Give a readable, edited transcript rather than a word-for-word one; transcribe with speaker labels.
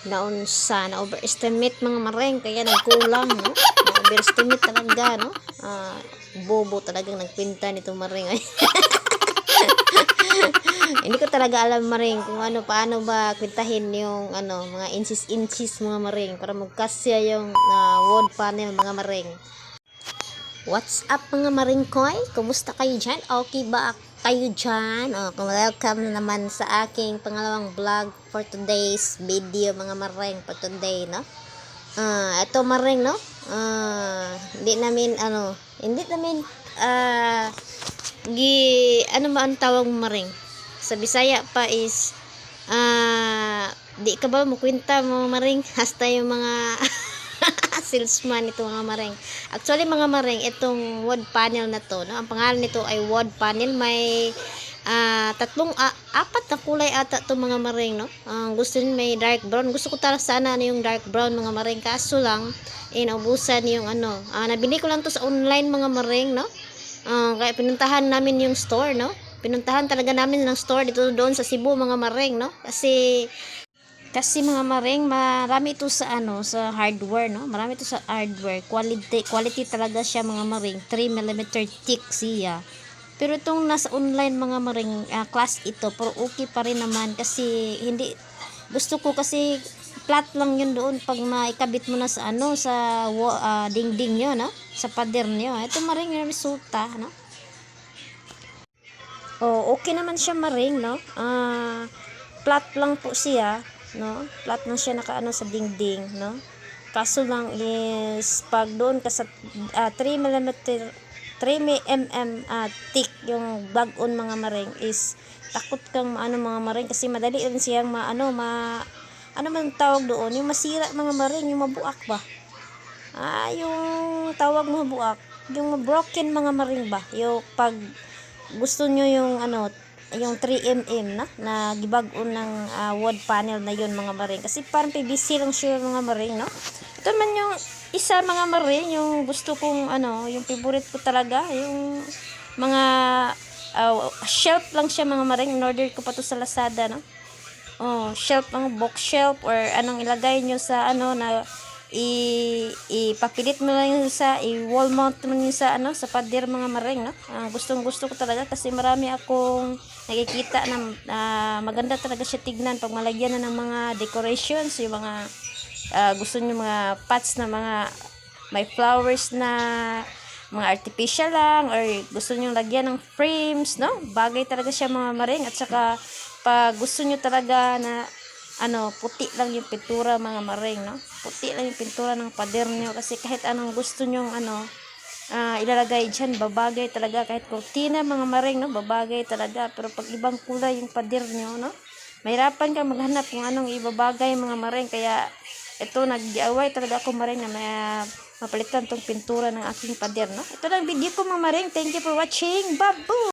Speaker 1: na overestimate mga maring kaya nagkulang, no? Na overestimate talaga, no? Bobo talagang nagpinta nito maring ay. Hindi ko talaga alam maring kung paano ba kwentahin yung mga inches mga maring para magkasya yung wall panel mga maring. What's up mga maring koy? Kumusta kayo dyan? Okay ba kayo dyan? Welcome na naman sa aking pangalawang vlog for today's video mga maring for today, no? Ito maring, no? Hindi namin ano ba ang tawag maring? Sa Bisaya pa is di ka ba mukwenta mo maring hasta yung mga salesman ito mga maring. Actually mga maring, itong wood panel na to, no? Ang pangalan nito ay wood panel. May apat na kulay ata to mga maring, no? Gusto niyo may dark brown. Gusto ko sana yung dark brown mga maring. Kaso lang naubusan yung nabili ko lang to sa online mga maring, no? Kaya pinuntahan namin yung store, no? Pinuntahan talaga namin ng store dito doon sa Cebu mga maring, no? Kasi mga maring, marami ito sa sa hardware, no? Marami ito sa hardware. Quality talaga siya mga maring. 3mm thick siya. Pero itong nasa online mga maring, class ito, pero okay pa rin naman kasi gusto ko kasi flat lang yun doon pag maikabit mo na sa sa dingding nyo, no? Sa pader nyo. Ito maring yung resulta, no? Okay naman siya maring, no? Flat lang po siya, no? Flat lang siya sa dingding, no? Kaso lang is pag doon ka sa 3mm thick yung bag-on mga maring is takot kang mga maring kasi madali rin siyang man tawag doon, yung masira mga maring, yung mabuak ba? Yung tawag mabuak, yung broken mga maring ba? Yung pag gusto nyo yung yung 3mm na gibag-on ng wood panel na yun mga maring, kasi parang PVC lang siya mga maring, no? Ito man yung isa mga maring, yung gusto kong yung favorite ko talaga, yung mga shelf lang siya mga maring. In order ko pa to sa Lazada, no? Shelf, bookshelf or anong ilagay nyo sa na ipapilit mo lang yung sa wall mount mo yung sa sa pader mga maring, no? Gustong gusto ko talaga kasi marami akong nakikita na maganda talaga siya tignan pag malagyan na ng mga decorations, yung mga gusto niyo mga pots na mga may flowers na mga artificial lang, or gusto niyo lagyan ng frames, no? Bagay talaga siya mga maring. At saka pag gusto niyo talaga na puti lang yung pintura mga maring, no? Puti lang yung pintura ng pader nyo kasi kahit anong gusto nyo ilalagay dyan, babagay talaga. Kahit kurtina mga maring, no? Babagay talaga. Pero pag ibang kulay yung pader nyo, no? Mahirapan ka maghanap kung anong ibabagay mga maring. Kaya ito, nag-DIY talaga ako maring na mapalitan tong pintura ng aking pader, no? Ito lang video ko mga maring. Thank you for watching. Babu!